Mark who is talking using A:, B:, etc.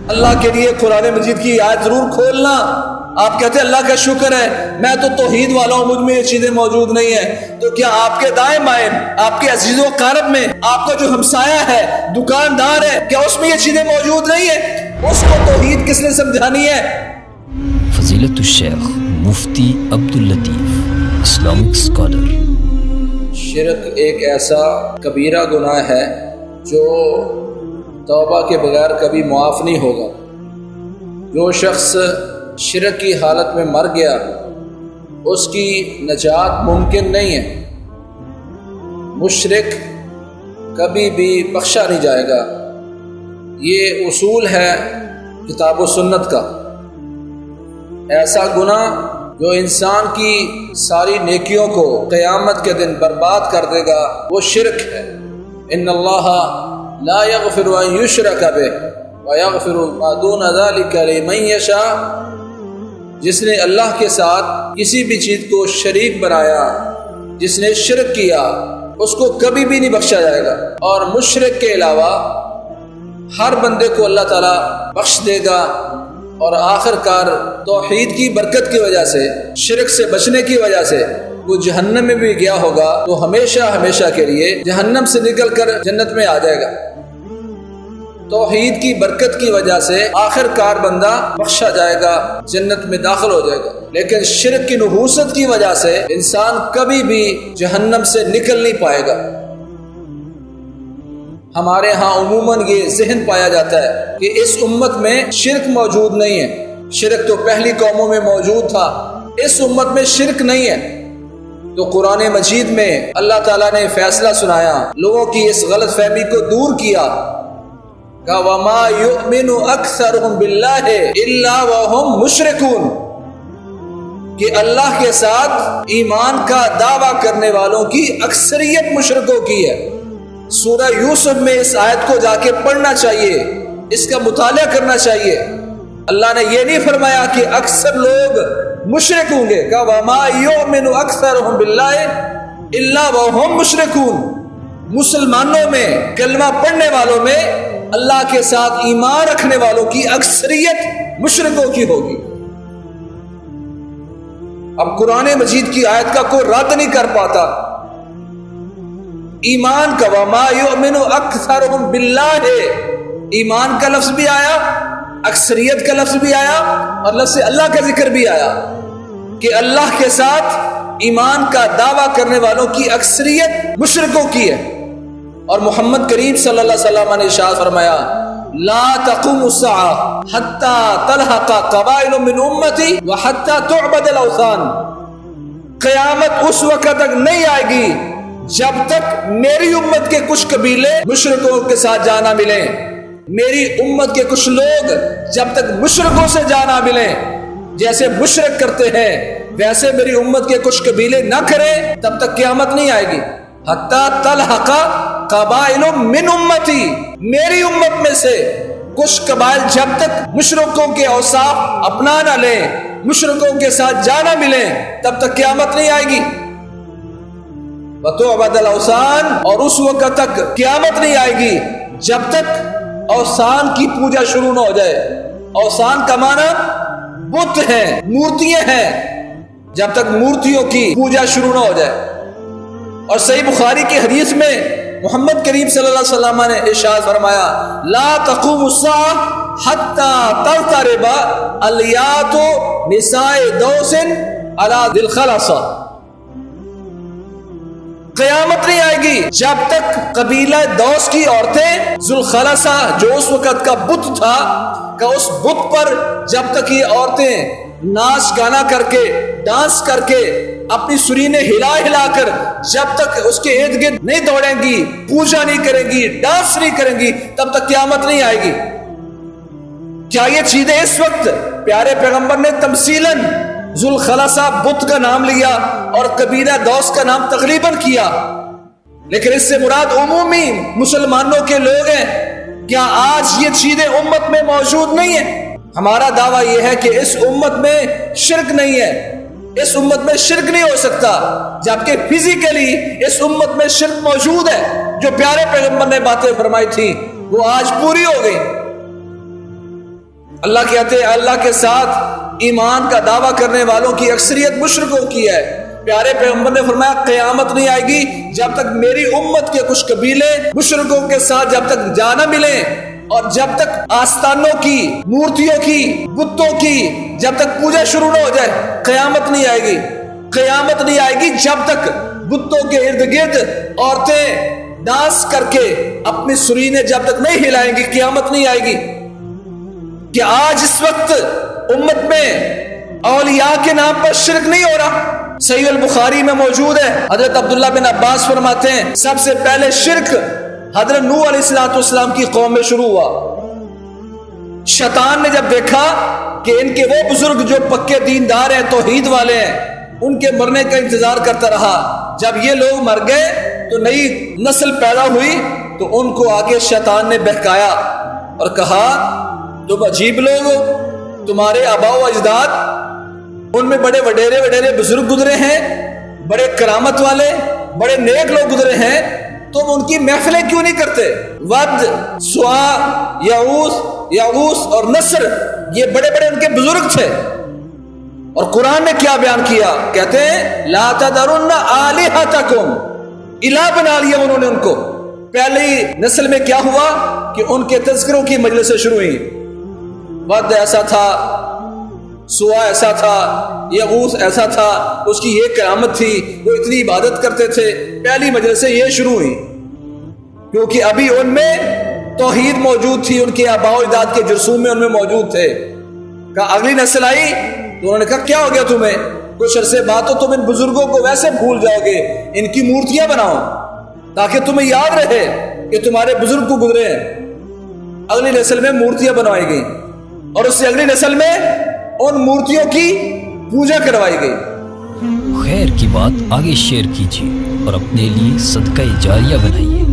A: اللہ کے لیے قرآن مجید کی آیت ضرور کھولنا. آپ کہتے ہیں اللہ کا شکر ہے میں تو توحید والا ہوں، مجھ میں یہ چیزیں موجود نہیں ہیں. تو کیا آپ کے دائیں بائیں، آپ کے عزیز و اقارب میں، آپ کا جو ہمسایہ ہے، دکاندار ہے، کیا اس میں یہ چیزیں موجود نہیں ہیں؟ اس کو توحید کس نے سمجھانی ہے؟
B: فضیلت الشیخ مفتی عبداللطیف، اسلامک اسکالر.
A: شرک ایک ایسا کبیرہ گناہ ہے جو توبہ کے بغیر کبھی معاف نہیں ہوگا. جو شخص شرک کی حالت میں مر گیا اس کی نجات ممکن نہیں ہے. مشرک کبھی بھی بخشا نہیں جائے گا. یہ اصول ہے کتاب و سنت کا. ایسا گناہ جو انسان کی ساری نیکیوں کو قیامت کے دن برباد کر دے گا وہ شرک ہے. ان اللہ لا یغفر ان یشرک بہ ویغفر ما دون ذلک لمن یشاء. جس نے اللہ کے ساتھ کسی بھی چیز کو شریک بنایا، جس نے شرک کیا، اس کو کبھی بھی نہیں بخشا جائے گا. اور مشرک کے علاوہ ہر بندے کو اللہ تعالیٰ بخش دے گا. اور آخر کار توحید کی برکت کی وجہ سے، شرک سے بچنے کی وجہ سے وہ جہنم میں بھی گیا ہوگا تو ہمیشہ ہمیشہ کے لیے جہنم سے نکل کر جنت میں آ جائے گا. توحید کی برکت کی وجہ سے آخر کار بندہ بخشا جائے گا، جنت میں داخل ہو جائے گا. لیکن شرک کی نحوست کی وجہ سے انسان کبھی بھی جہنم سے نکل نہیں پائے گا. ہمارے ہاں عموماً یہ ذہن پایا جاتا ہے کہ اس امت میں شرک موجود نہیں ہے. شرک تو پہلی قوموں میں موجود تھا، اس امت میں شرک نہیں ہے. تو قرآن مجید میں اللہ تعالیٰ نے فیصلہ سنایا، لوگوں کی اس غلط فہمی کو دور کیا کہ وَمَا يُؤْمِنُ أَكْثَرُهُمْ بِاللَّهِ إِلَّا وَهُمْ مُشْرِكُونَ کہ اللہ کے ساتھ ایمان کا دعویٰ کرنے والوں کی اکثریت مشرکوں کی ہے. سورہ یوسف میں اس آیت کو جا کے پڑھنا چاہیے، اس کا مطالعہ کرنا چاہیے. اللہ نے یہ نہیں فرمایا کہ اکثر لوگ مشرک ہوں گے، کہ وَمَا يُؤْمِنُ أَكْثَرُهُمْ بِاللَّهِ إِلَّا وَهُمْ مُشْرِكُونَ. مسلمانوں میں، کلمہ پڑھنے والوں میں اللہ کے ساتھ ایمان رکھنے والوں کی اکثریت مشرکوں کی ہوگی. اب قرآن مجید کی آیت کا کوئی رد نہیں کر پاتا. ایمان کا وَمَا يُؤْمِنُ أَكْثَرُهُمْ بِاللَّهِ، ایمان کا لفظ بھی آیا، اکثریت کا لفظ بھی آیا، اور لفظ اللہ کا ذکر بھی آیا کہ اللہ کے ساتھ ایمان کا دعویٰ کرنے والوں کی اکثریت مشرکوں کی ہے. اور محمد کریم صلی اللہ علیہ وسلم نے ارشاد فرمایا لا تقوم الساعة حتى تلحق قبائل من امتی وحتى تعبد الاوثان. قیامت اس وقت تک نہیں آئے گی جب تک میری امت کے کچھ قبیلے مشرکوں کے ساتھ جانا ملیں، میری امت کے کچھ لوگ جب تک مشرکوں سے جانا ملیں، جیسے مشرک کرتے ہیں ویسے میری امت کے کچھ قبیلے نہ کریں، تب تک قیامت نہیں آئے گی. حتیٰ تلحق قبائل من امتی، میری امت میں سے کچھ قبائل جب تک مشرکوں کے اوصاف اپنا نہ لیں، مشرکوں کے ساتھ جانا ملیں، تب تک قیامت نہیں آئے گی. وتعبد الاوثان، اور اس وقت تک قیامت نہیں آئے گی جب تک اوثان کی پوجا شروع نہ ہو جائے. اوثان کا معنی بت ہیں، مورتیاں ہیں، جب تک مورتیوں کی پوجا شروع نہ ہو جائے. اور صحیح بخاری کی حدیث میں محمد کریم صلی اللہ علیہ وسلم نے ارشاد فرمایا لا تقوم الساعة حتى تضطرب الیات نساء دوس على ذی الخلصة. قیامت نہیں آئے گی جب تک قبیلہ دوس کی عورتیں ذوالخلصہ جو اس وقت کا بت تھا، کہ اس بت پر جب تک یہ عورتیں ناچ گانا کر کے، ڈانس کر کے، اپنی سرینے ہلا ہلا کر جب تک اس کے ارد گرد نہیں دوڑیں گی، پوجا نہیں کریں گی، ڈانس نہیں کریں گی، تب تک قیامت نہیں آئے گی. کیا یہ چیزیں اس وقت پیارے پیغمبر نے تمثیلاً ذوالخلصہ بت کا نام لیا اور قبیلہ دوس کا نام تقریباً کیا، لیکن اس سے مراد عمومی مسلمانوں کے لوگ ہیں. کیا آج یہ چیزیں امت میں موجود نہیں ہیں؟ ہمارا دعویٰ یہ ہے کہ اس امت میں شرک نہیں ہے، اس امت میں شرک نہیں ہو سکتا، جبکہ فزیکلی اس امت میں شرک موجود ہے. جو پیارے پیغمبر نے باتیں فرمائی تھی وہ آج پوری ہو گئی. اللہ کہتے ہیں اللہ کے ساتھ ایمان کا دعویٰ کرنے والوں کی اکثریت مشرکوں کی ہے۔ پیارے پیغمبر نے فرمایا قیامت نہیں آئے گی جب تک میری امت کے کچھ قبیلے مشرکوں کے ساتھ جب تک جا نہ ملیں، اور جب تک آستانوں کی، مورتیوں کی، بتوں کی جب تک پوجا شروع نہ ہو جائے قیامت نہیں آئے گی۔ قیامت نہیں آئے گی جب تک بتوں کے ارد گرد عورتیں ڈانس کر کے اپنی سرینے جب تک نہیں ہلائیں گی قیامت نہیں آئے گی۔ کہ آج اس وقت امت میں اولیاء کے نام پر شرک نہیں ہو رہا، صحیح البخاری میں موجود ہے، حضرت عبداللہ بن عباس فرماتے ہیں سب سے پہلے شرک حضرت نوح علیہ السلام کی قوم میں شروع ہوا۔ شیطان نے جب دیکھا کہ ان کے وہ بزرگ جو پکے دیندار ہیں، توحید والے ہیں، ان کے مرنے کا انتظار کرتا رہا، جب یہ لوگ مر گئے تو نئی نسل پیدا ہوئی، تو ان کو آگے شیطان نے بہکایا اور کہا تم عجیب لوگ ہو، تمہارے آباء و اجداد ان میں بڑے وڈیرے بزرگ گزرے ہیں، بڑے کرامت والے، بڑے نیک لوگ گزرے ہیں، تم ان کی محفلیں کیوں نہیں کرتے؟ ود، سوا، یعوس اور نصر یہ بڑے ان کے بزرگ تھے۔ اور قرآن نے کیا بیان کیا؟ کہتے ہیں لا تذرن آلہتکم، الہ بنا لیا انہوں نے ان کو۔ پہلی نسل میں کیا ہوا کہ ان کے تذکروں کی مجلسیں شروع ہوئی، ود ایسا تھا، سوا ایسا تھا، یغوث ایسا تھا، اس کی یہ کرامت تھی، وہ اتنی عبادت کرتے تھے، پہلی مجلسیں یہ شروع ہوئی، کیونکہ ابھی ان میں توحید موجود تھی، ان کے آباء و اجداد کے جرسوم میں ان میں موجود تھے۔ کہا اگلی نسل آئی تو انہوں نے کہا کیا ہو گیا تمہیں؟ کچھ عرصے بعد تو تم ان بزرگوں کو ویسے بھول جاؤ گے، ان کی مورتیاں بناؤ تاکہ تمہیں یاد رہے کہ تمہارے بزرگ کو گزرے ہیں۔ اگلی نسل میں مورتیاں بنوائی گئی، اور اس سے اگلی نسل میں ان مورتیوں کی پوجا کروائی گئی۔
B: خیر کی بات آگے شیئر کیجیے اور اپنے لیے صدقہ جاریہ بنائیے۔